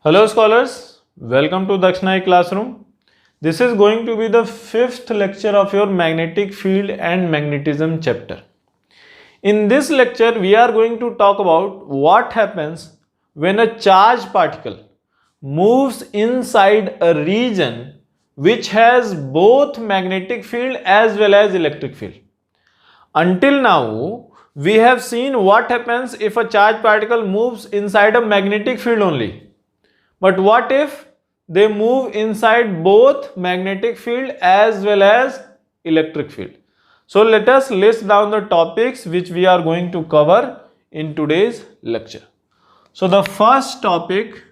Hello scholars, welcome to Dakshnai classroom. This is going to be the fifth lecture of your magnetic field and magnetism chapter. In this lecture, we are going to talk about what happens when a charged particle moves inside a region which has both magnetic field as well as electric field. Until now, we have seen what happens if a charged particle moves inside a magnetic field only. But what if they move inside both magnetic field as well as electric field? So let us list down the topics which we are going to cover in today's lecture. So the first topic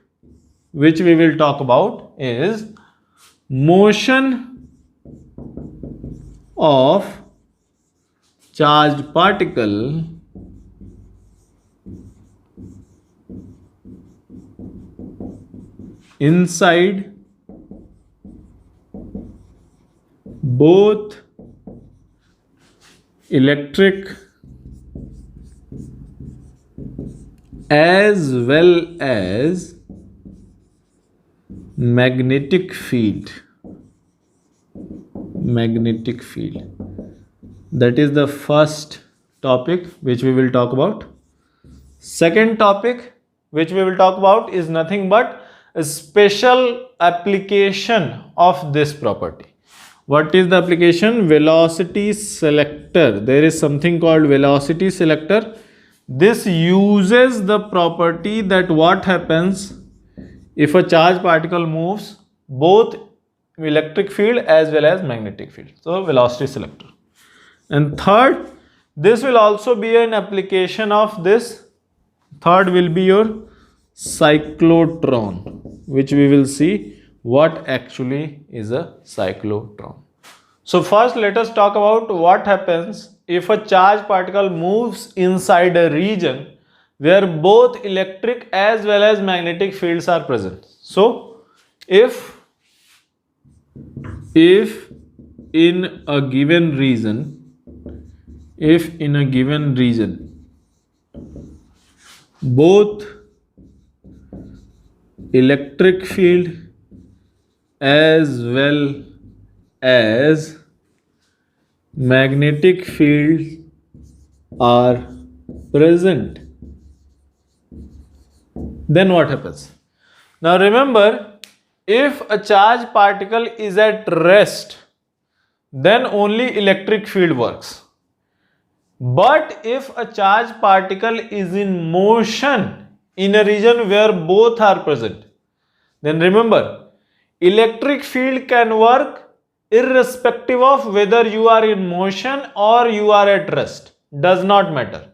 which we will talk about is motion of charged particle inside both electric as well as magnetic field. That is the first topic which we will talk about. Second topic which we will talk about is nothing but a special application of this property. What is the application? Velocity selector. There is something called velocity selector. This uses the property that what happens if a charged particle moves both electric field as well as magnetic field. So velocity selector. And third, this will also be an application of this. Third will be your cyclotron, which we will see what actually is a cyclotron. So first let us talk about what happens if a charged particle moves inside a region where both electric as well as magnetic fields are present. So if in a given region both electric field as well as magnetic field are present, then what happens? Now remember, if a charged particle is at rest, then only electric field works. But if a charged particle is in motion in a region where both are present, then remember, electric field can work irrespective of whether you are in motion or you are at rest. Does not matter.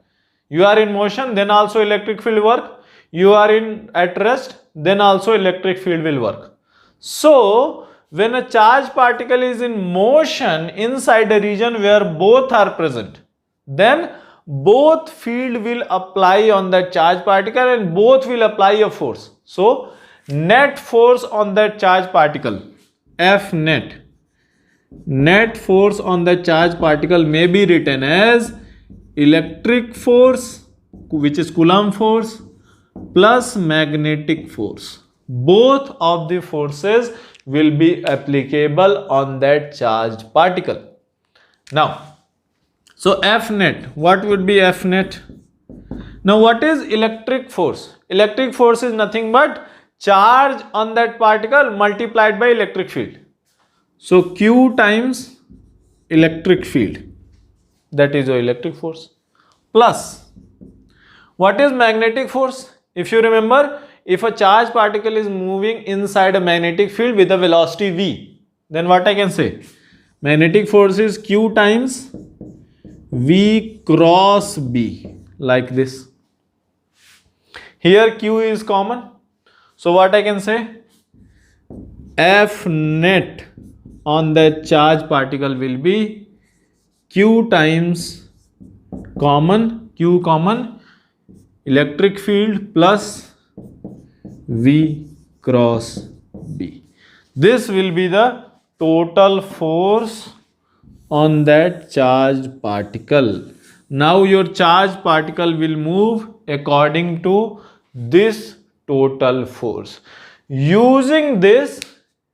You are in motion, then also electric field work. You are at rest, then also electric field will work. So when a charged particle is in motion inside a region where both are present, then both field will apply on that charged particle and both will apply a force. So net force on that charged particle, F net force on the charged particle may be written as electric force, which is Coulomb force, plus magnetic force. Both of the forces will be applicable on that charged particle. Now, so F net, what would be F net? Now what is electric force? Electric force is nothing but charge on that particle multiplied by electric field. So Q times electric field, that is your electric force, plus what is magnetic force? If you remember, if a charged particle is moving inside a magnetic field with a velocity v, then what I can say? Magnetic force is Q times V cross B, like this. Here Q is common. So what I can say? F net on the charged particle will be Q times Q common, electric field plus V cross B. This will be the total force on that charged particle. Now your charged particle will move according to this total force. Using this,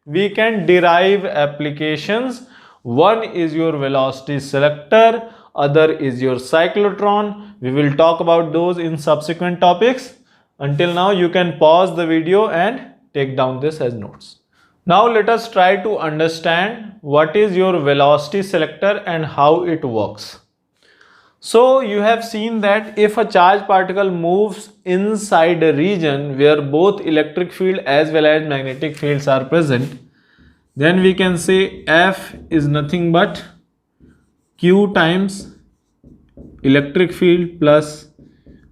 we can derive applications. One is your velocity selector, other is your cyclotron. We will talk about those in subsequent topics. Until now, you can pause the video and take down this as notes. Now let us try to understand what is your velocity selector and how it works. So you have seen that if a charged particle moves inside a region where both electric field as well as magnetic fields are present, then we can say F is nothing but Q times electric field plus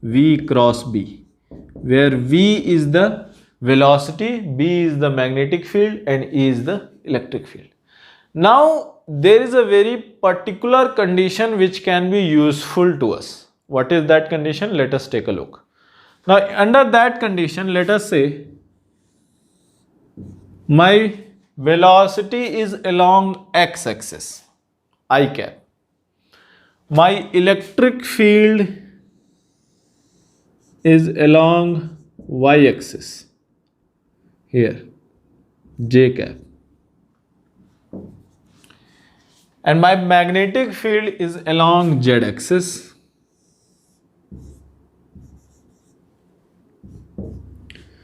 V cross B, where V is the velocity, B is the magnetic field and E is the electric field. Now there is a very particular condition which can be useful to us. What is that condition? Let us take a look. Now under that condition, let us say my velocity is along x-axis, I cap. My electric field is along y-axis, here, j cap. And my magnetic field is along z-axis.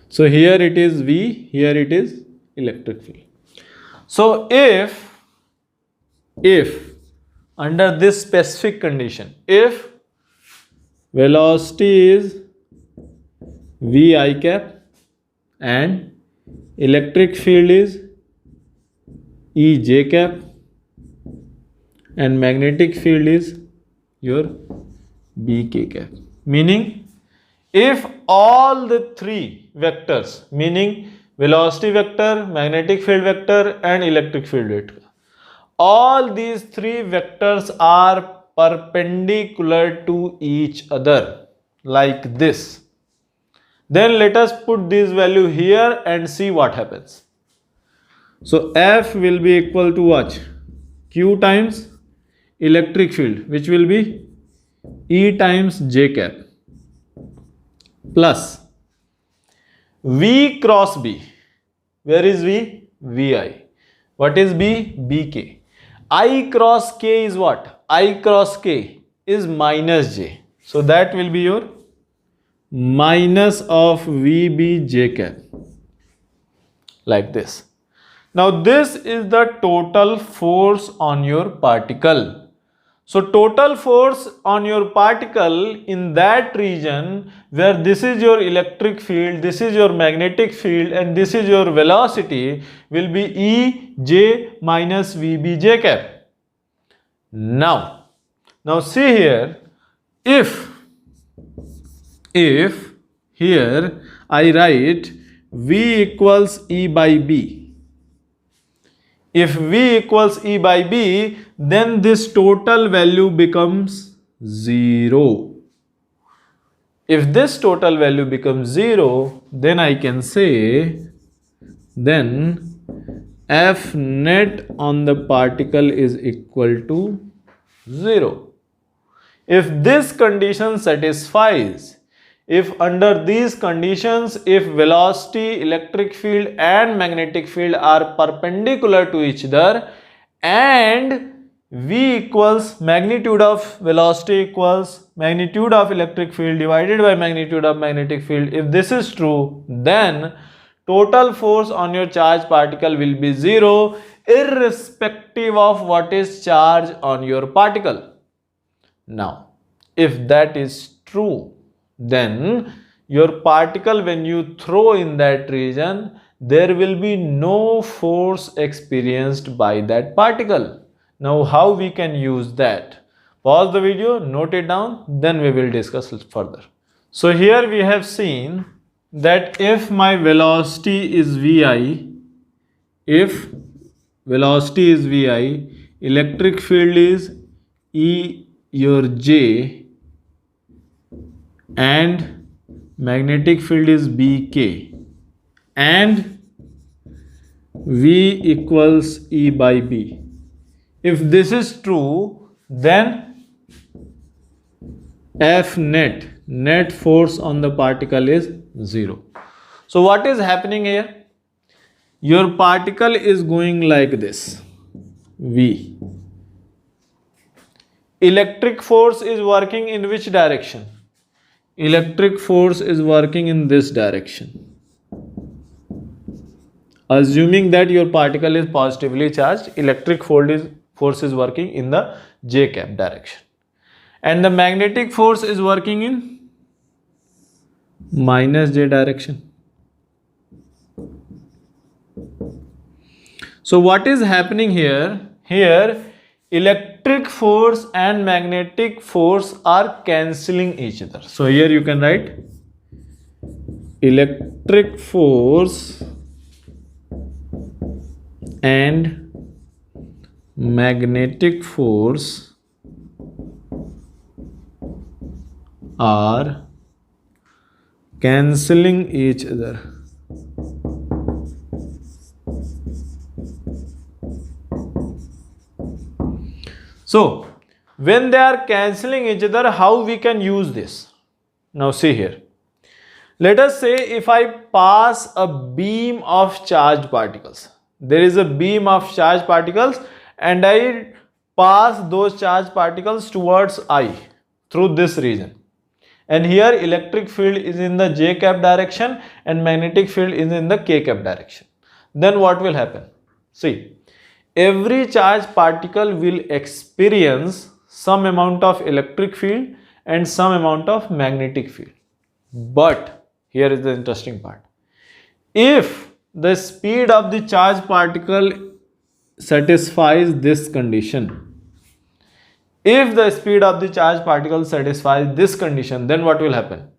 So here it is V, here it is electric field. So if under this specific condition, if velocity is V I cap and electric field is E j cap and magnetic field is your B k cap, meaning if all the three vectors, meaning velocity vector, magnetic field vector and electric field vector, all these three vectors are perpendicular to each other like this, then let us put this value here and see what happens. So F will be equal to what? Q times electric field, which will be E times j cap, plus V cross B. Where is V? Vi. What is B? Bk. I cross k is what? I cross k is minus j. So that will be your minus of Vb j cap, like this. Now this is the total force on your particle. So total force on your particle in that region where this is your electric field, this is your magnetic field and this is your velocity will be E j minus Vb j cap. Now see here, if here I write V equals E by B. If V equals E by B, then this total value becomes 0. If this total value becomes 0, then I can say, then F net on the particle is equal to 0. If this condition satisfies, if under these conditions, if velocity, electric field and magnetic field are perpendicular to each other and V equals magnitude of velocity equals magnitude of electric field divided by magnitude of magnetic field, if this is true, then total force on your charged particle will be 0 irrespective of what is charged on your particle. Now, if that is true, then your particle, when you throw in that region, there will be no force experienced by that particle. Now how we can use that? Pause the video, note it down, then we will discuss further. So here we have seen that if my velocity is Vi, if velocity is Vi, electric field is E your J and magnetic field is Bk and V equals E by B. If this is true, then F net force on the particle is 0. So what is happening here? Your particle is going like this, V. Electric force is working in which direction? Electric force is working in this direction. Assuming that your particle is positively charged, electric force is working in the j cap direction. And the magnetic force is working in minus j direction. So what is happening here? Here, electric force and magnetic force are cancelling each other. So here you can write electric force and magnetic force are cancelling each other. So when they are cancelling each other, how we can use this? Now see here. Let us say if I pass a beam of charged particles. There is a beam of charged particles and I pass those charged particles towards I through this region. And here electric field is in the j cap direction and magnetic field is in the k cap direction. Then what will happen? See, every charged particle will experience some amount of electric field and some amount of magnetic field. But here is the interesting part. If the speed of the charged particle satisfies this condition, if the speed of the charged particle satisfies this condition, then what will happen?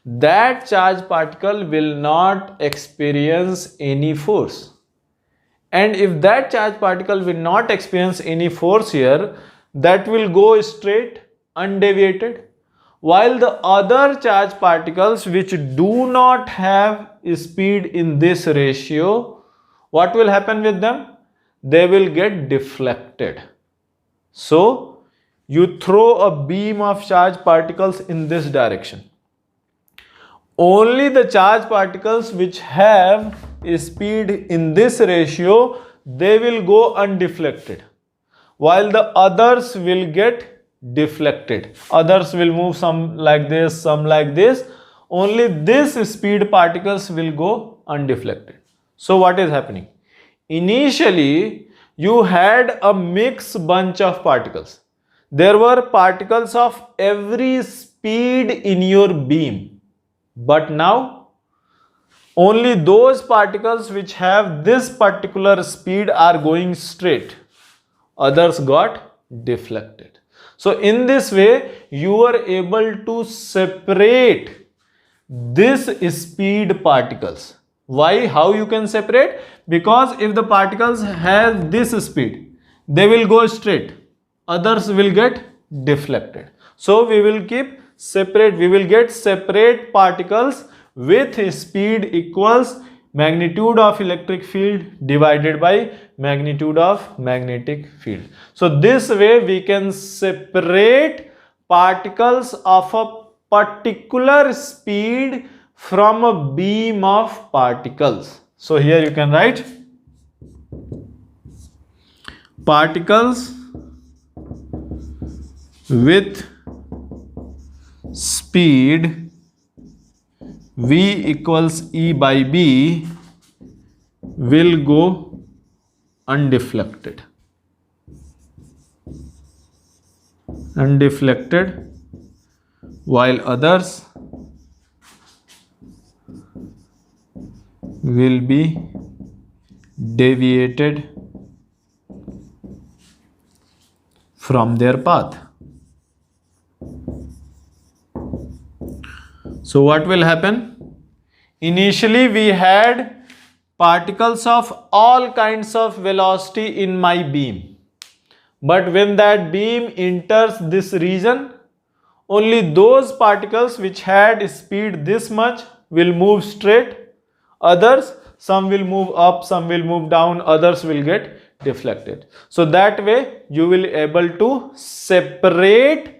That charged particle will not experience any force. And if that charged particle will not experience any force here, that will go straight, undeviated. While the other charged particles which do not have speed in this ratio, what will happen with them? They will get deflected. So you throw a beam of charged particles in this direction. Only the charged particles which have speed in this ratio, they will go undeflected, while the others will get deflected. Others will move some like this, some like this. Only this speed particles will go undeflected. So what is happening? Initially, you had a mixed bunch of particles. There were particles of every speed in your beam. But now, only those particles which have this particular speed are going straight. Others got deflected. So in this way, you are able to separate this speed particles. Why? How you can separate? Because if the particles have this speed, they will go straight. Others will get deflected. So we will keep separate. We will get separate particles with speed equals magnitude of electric field divided by magnitude of magnetic field. So this way we can separate particles of a particular speed from a beam of particles. So here you can write particles with speed V equals E by B will go undeflected. While others will be deviated from their path. So what will happen? Initially we had particles of all kinds of velocity in my beam. But when that beam enters this region, only those particles which had speed this much will move straight. Others, some will move up, some will move down, others will get deflected. So that way you will able to separate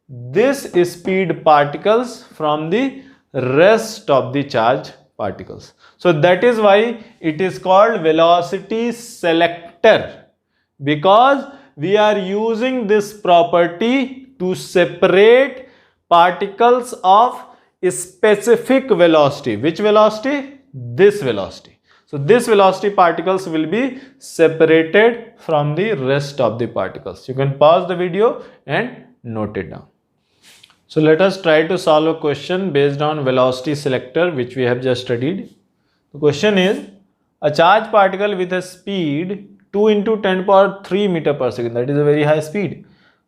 this speed particles from the rest of the charge particles. So that is why it is called velocity selector, because we are using this property to separate particles of a specific velocity. Which velocity? This velocity. So this velocity particles will be separated from the rest of the particles. You can pause the video and note it down. So let us try to solve a question based on velocity selector, which we have just studied. The question is, a charged particle with a speed 2 into 10 power 3 meter per second, that is a very high speed,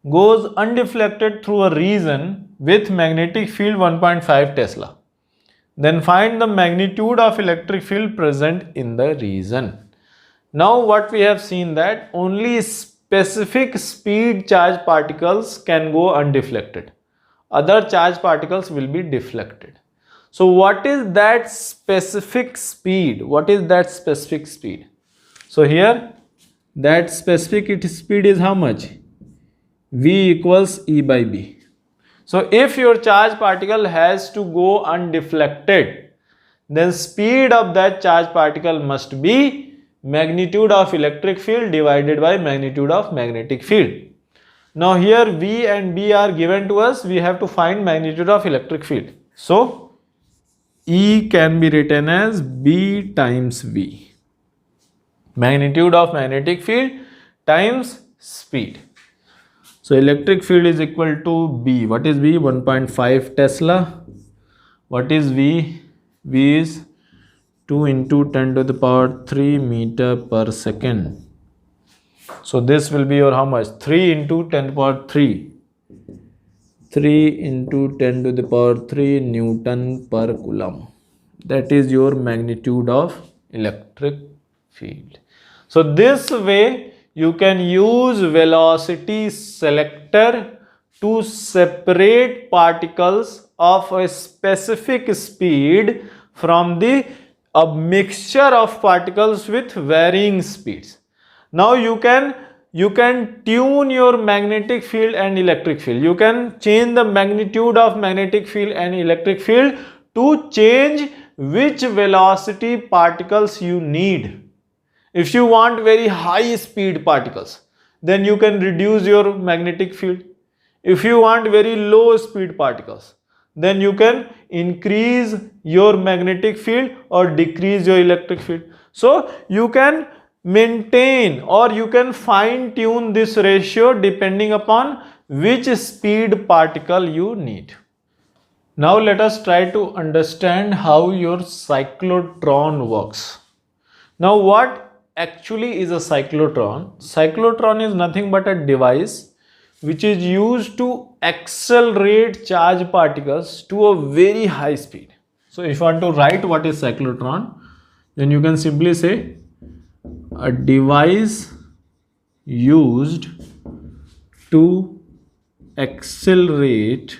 goes undeflected through a region with magnetic field 1.5 Tesla. Then find the magnitude of electric field present in the region. Now what we have seen, that only specific speed charged particles can go undeflected. Other charged particles will be deflected. So what is that specific speed? What is that specific speed? So here that specific speed is how much? V equals E by B. So if your charged particle has to go undeflected, then speed of that charged particle must be magnitude of electric field divided by magnitude of magnetic field. Now here V and B are given to us, we have to find magnitude of electric field. So E can be written as B times V. Magnitude of magnetic field times speed. So electric field is equal to B. What is B? 1.5 Tesla. What is V? V is 2 into 10 to the power 3 meter per second. So this will be your how much? 3 into 10 to the power 3. 3 into 10 to the power 3 Newton per Coulomb. That is your magnitude of electric field. So this way you can use velocity selector to separate particles of a specific speed from a mixture of particles with varying speeds. Now you can tune your magnetic field and electric field. You can change the magnitude of magnetic field and electric field to change which velocity particles you need. If you want very high speed particles, then you can reduce your magnetic field. If you want very low speed particles, then you can increase your magnetic field or decrease your electric field. So you can maintain or you can fine tune this ratio depending upon which speed particle you need. Now let us try to understand how your cyclotron works. Now what actually is a cyclotron? Cyclotron is nothing but a device which is used to accelerate charged particles to a very high speed. So if you want to write what is cyclotron, then you can simply say a device used to accelerate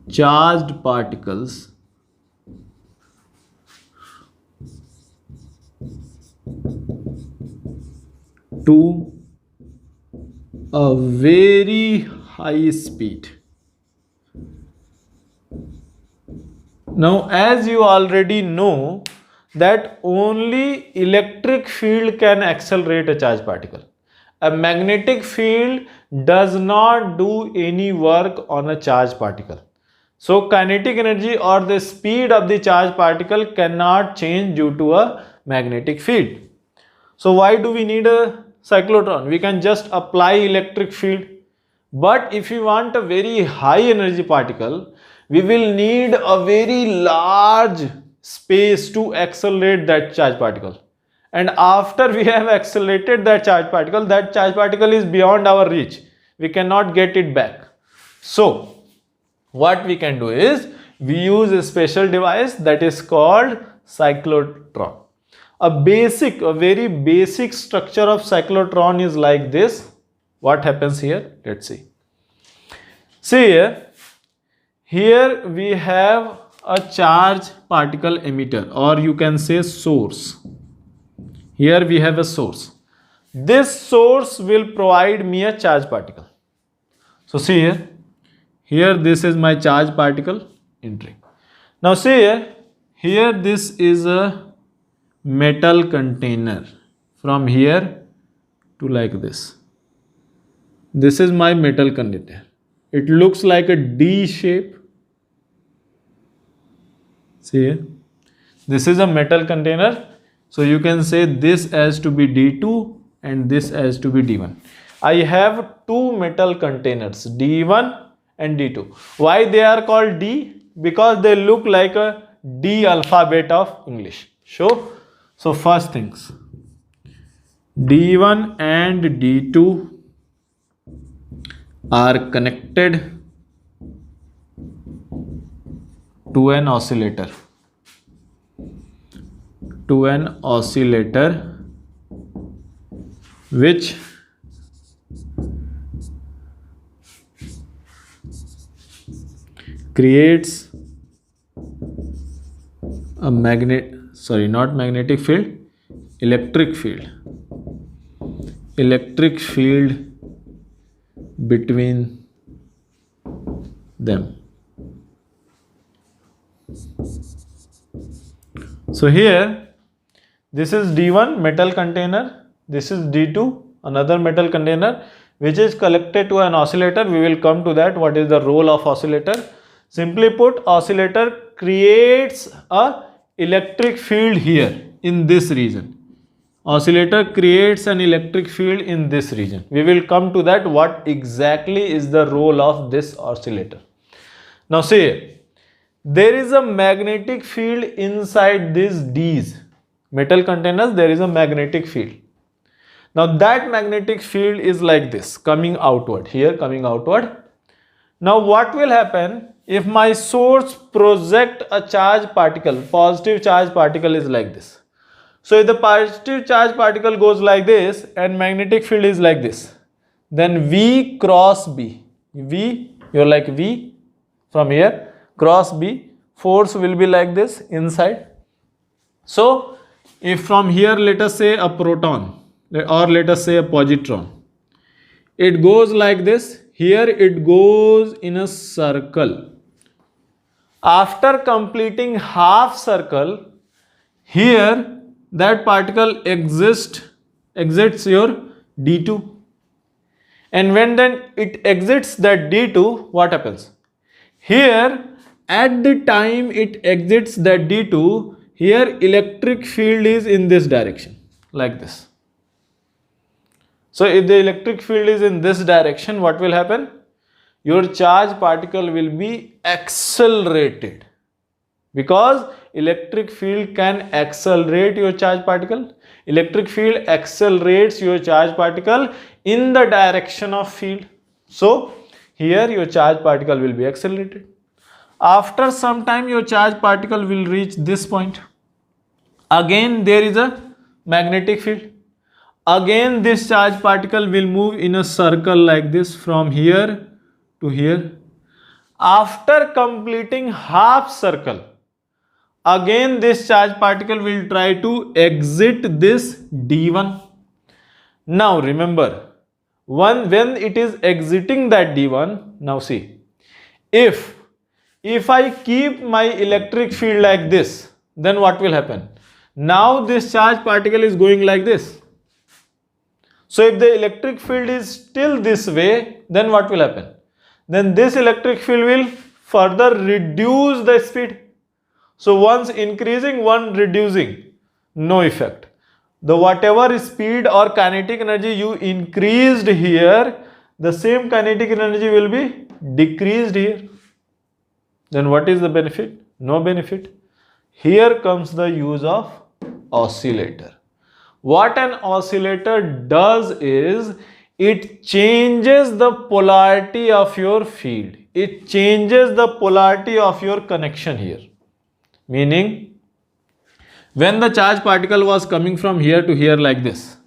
charged particles to a very high speed. Now as you already know that only electric field can accelerate a charged particle. A magnetic field does not do any work on a charged particle. So kinetic energy or the speed of the charged particle cannot change due to a magnetic field. So why do we need a cyclotron? We can just apply electric field. But if you want a very high energy particle, we will need a very large space to accelerate that charged particle. And after we have accelerated that charged particle is beyond our reach. We cannot get it back. So what we can do is we use a special device that is called cyclotron. A very basic structure of cyclotron is like this. What happens here? Let's see. See here we have a charge particle emitter, or you can say source. Here we have a source. This source will provide me a charge particle. So see here this is my charge particle entering. Now see here this is a metal container from here to like this. This is my metal container. It looks like a D shape. See here. This is a metal container. So you can say this has to be D2 and this has to be D1. I have two metal containers, D1 and D2. Why they are called D? Because they look like a D alphabet of English. So first things, D1 and D2 are connected to an oscillator. Which creates a electric field between them. So here this is D1 metal container, this is D2 another metal container which is connected to an oscillator. We will come to that, what is the role of oscillator. Simply put, oscillator creates a electric field here in this region. Oscillator creates an electric field in this region. We will come to that, what exactly is the role of this oscillator. Now see, there is a magnetic field inside these D's. Metal containers, there is a magnetic field. Now that magnetic field is like this, coming outward, here coming outward. Now what will happen if my source project a charge particle, positive charge particle is like this. So if the positive charge particle goes like this and magnetic field is like this, then V cross B, you're like V from here, cross B, force will be like this inside. So if from here let us say a proton or let us say a positron, it goes like this, here it goes in a circle. After completing half circle, here that particle exits your D2, and when then it exits that D2, what happens? Here at the time it exits that D2, here electric field is in this direction, like this. So if the electric field is in this direction, what will happen? Your charge particle will be accelerated, because electric field can accelerate your charge particle. Electric field accelerates your charge particle in the direction of field. So here your charge particle will be accelerated. After some time your charge particle will reach this point. Again there is a magnetic field. Again this charge particle will move in a circle like this from here to here. After completing half circle, again this charge particle will try to exit this D1. Now remember, when it is exiting that D1, now see, if I keep my electric field like this, then what will happen? Now this charge particle is going like this. So if the electric field is still this way, then what will happen? Then this electric field will further reduce the speed. So once increasing, one reducing, no effect. The whatever speed or kinetic energy you increased here, the same kinetic energy will be decreased here. Then what is the benefit? No benefit. Here comes the use of oscillator. What an oscillator does is, it changes the polarity of your field. It changes the polarity of your connection here. Meaning, when the charge particle was coming from here to here like this,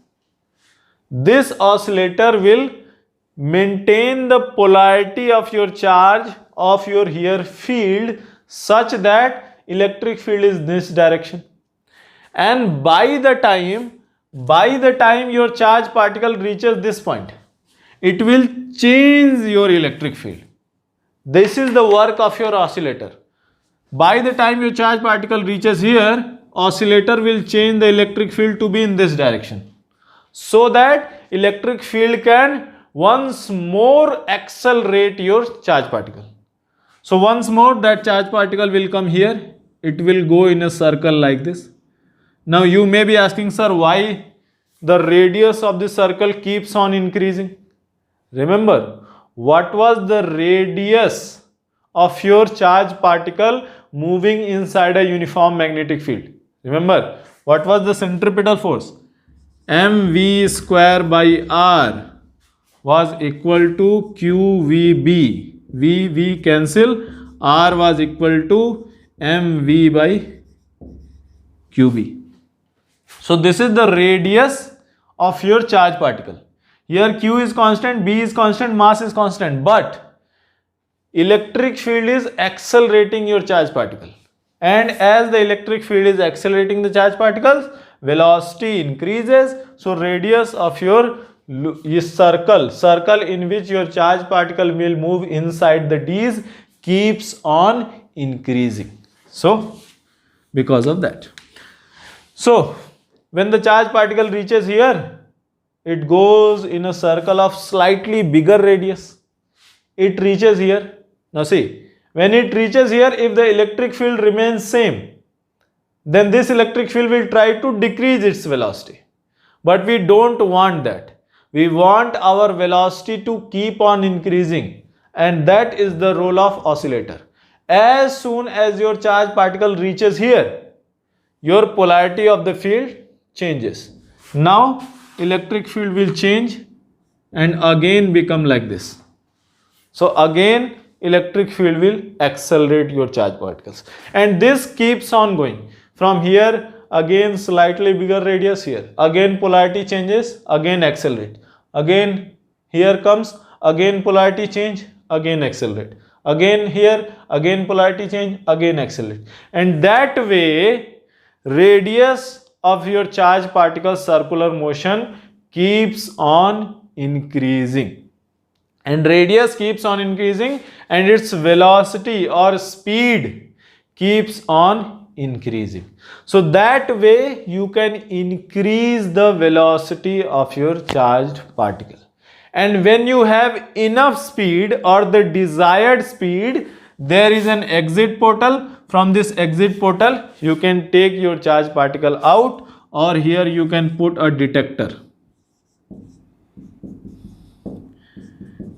this oscillator will maintain the polarity of your charge of your here field such that electric field is this direction. And by the time your charge particle reaches this point, it will change your electric field. This is the work of your oscillator. By the time your charge particle reaches here, oscillator will change the electric field to be in this direction, so that electric field can once more accelerate your charge particle. So once more that charge particle will come here, it will go in a circle like this. Now you may be asking, sir, why the radius of the circle keeps on increasing? Remember, what was the radius of your charge particle moving inside a uniform magnetic field? Remember, what was the centripetal force? mv square by r was equal to qvb. V cancel, r was equal to mv by qb. So this is the radius of your charge particle. Here q is constant, b is constant, mass is constant, but electric field is accelerating your charge particle. And as the electric field is accelerating the charge particles, velocity increases. So radius of your circle in which your charge particle will move inside the D's keeps on increasing. So because of that. So when the charge particle reaches here, it goes in a circle of slightly bigger radius. It reaches here. Now see, when it reaches here, if the electric field remains same, then this electric field will try to decrease its velocity. But we don't want that. We want our velocity to keep on increasing, and that is the role of oscillator. As soon as your charge particle reaches here, your polarity of the field changes. Now electric field will change and again become like this. So again electric field will accelerate your charge particles, and this keeps on going. From here, again slightly bigger radius here, again polarity changes, again accelerate, again here comes, again polarity change, again accelerate, again here, again polarity change, again accelerate, and that way radius of your charge particle circular motion keeps on increasing, and radius keeps on increasing, and its velocity or speed keeps on increasing. So that way you can increase the velocity of your charged particle. And when you have enough speed or the desired speed, there is an exit portal. From this exit portal, you can take your charge particle out, or here you can put a detector.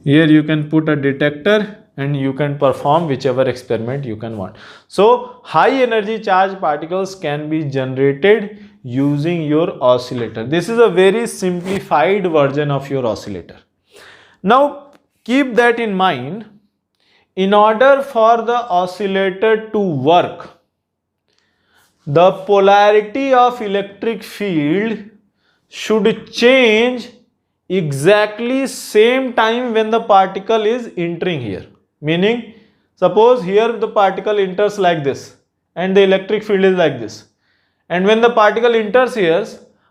Here you can put a detector and you can perform whichever experiment you can want. So high energy charge particles can be generated using your oscillator. This is a very simplified version of your oscillator. Now keep that in mind. In order for the oscillator to work, the polarity of electric field should change exactly same time when the particle is entering here. Meaning, suppose here the particle enters like this and the electric field is like this, and when the particle enters here,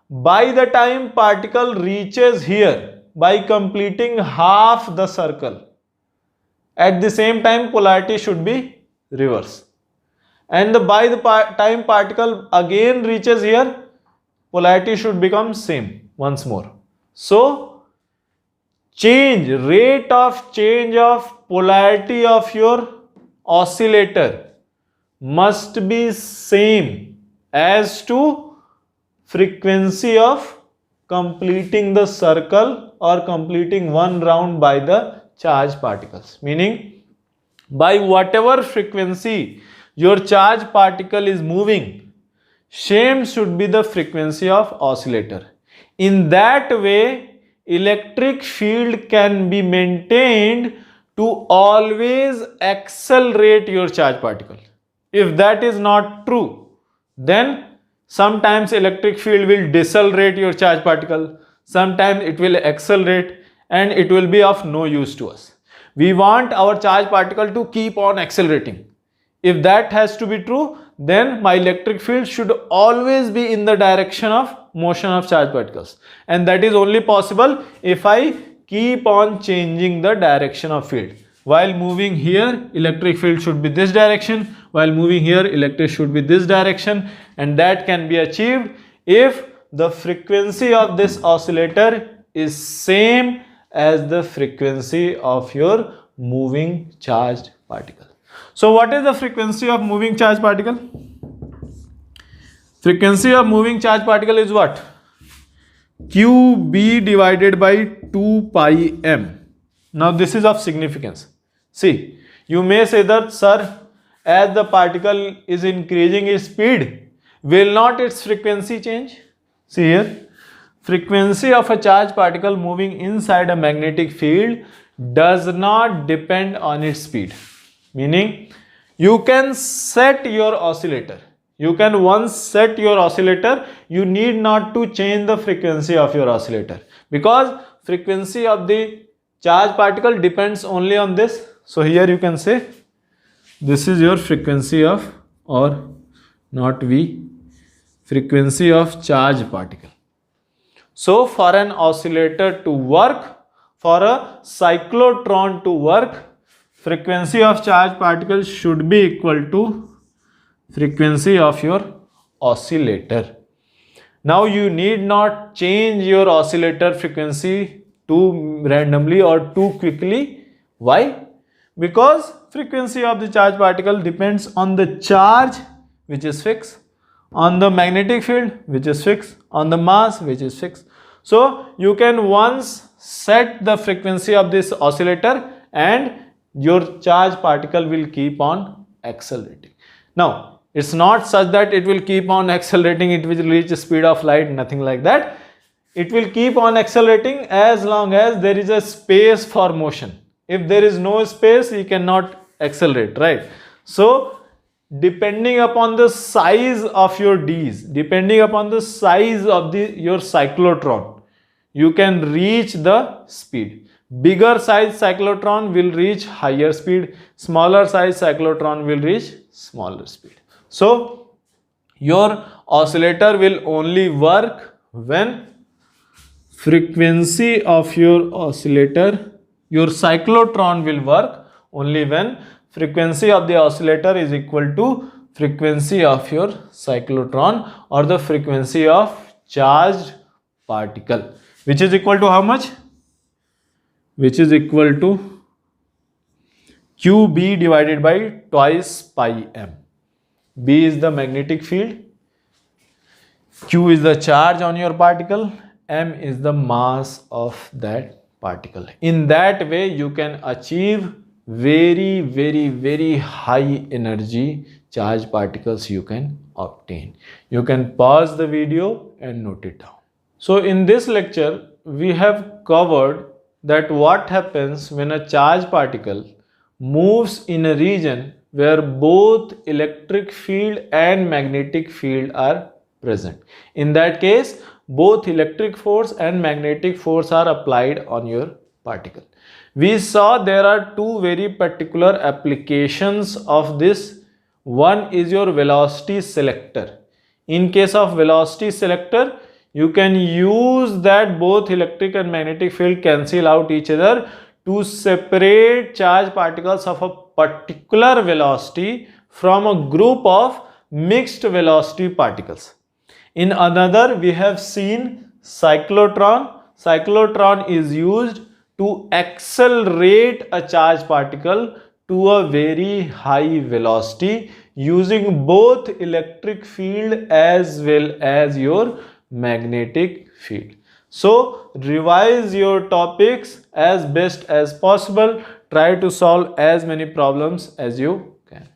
by the time particle reaches here, by completing half the circle, at the same time polarity should be reverse, and by the time particle again reaches here, polarity should become same once more. So rate of change of polarity of your oscillator must be same as to frequency of completing the circle or completing one round by the charged particles. Meaning, by whatever frequency your charged particle is moving, same should be the frequency of oscillator. In that way, electric field can be maintained to always accelerate your charge particle. If that is not true, then sometimes electric field will decelerate your charge particle, sometimes it will accelerate, and it will be of no use to us. We want our charge particle to keep on accelerating. If that has to be true, then my electric field should always be in the direction of motion of charge particles, and that is only possible if I keep on changing the direction of field. while moving here electric field should be this direction, while moving here electric should be this direction, and that can be achieved if the frequency of this oscillator is same as the frequency of your moving charged particle. So what is the frequency of moving charged particle? Frequency of moving charged particle is what? QB divided by 2 pi m. Now this is of significance. See, you may say that, sir, as the particle is increasing its speed, will not its frequency change? See here, frequency of a charged particle moving inside a magnetic field does not depend on its speed. Meaning, you can set your oscillator. You can once set your oscillator, you need not to change the frequency of your oscillator, because frequency of the charged particle depends only on this. So here you can say this is your frequency of, or not V, frequency of charged particle. So for an oscillator to work, for a cyclotron to work, frequency of charged particle should be equal to frequency of your oscillator. Now you need not change your oscillator frequency too randomly or too quickly. Why? Because frequency of the charged particle depends on the charge, which is fixed, on the magnetic field, which is fixed, on the mass, which is fixed. So you can once set the frequency of this oscillator and your charged particle will keep on accelerating. Now, it's not such that it will keep on accelerating, it will reach the speed of light, nothing like that. It will keep on accelerating as long as there is a space for motion. If there is no space, you cannot accelerate, right? So, depending upon the size of your D's, depending upon the size of your cyclotron, you can reach the speed. Bigger size cyclotron will reach higher speed, smaller size cyclotron will reach smaller speed. So, your oscillator will only work when frequency of your oscillator, your cyclotron will work only when frequency of the oscillator is equal to frequency of your cyclotron, or the frequency of charged particle, which is equal to how much? Which is equal to QB divided by twice pi m. B is the magnetic field, Q is the charge on your particle, m is the mass of that particle. In that way, you can achieve very high energy charged particles you can obtain. You can pause the video and note it down. So in this lecture, we have covered that what happens when a charged particle moves in a region where both electric field and magnetic field are present. In that case, both electric force and magnetic force are applied on your particle. We saw there are two very particular applications of this. One is your velocity selector. In case of velocity selector, you can use that both electric and magnetic field cancel out each other to separate charged particles of a particular velocity from a group of mixed velocity particles. In another, we have seen cyclotron. Cyclotron is used to accelerate a charged particle to a very high velocity using both electric field as well as your magnetic field. So revise your topics as best as possible. Try to solve as many problems as you can.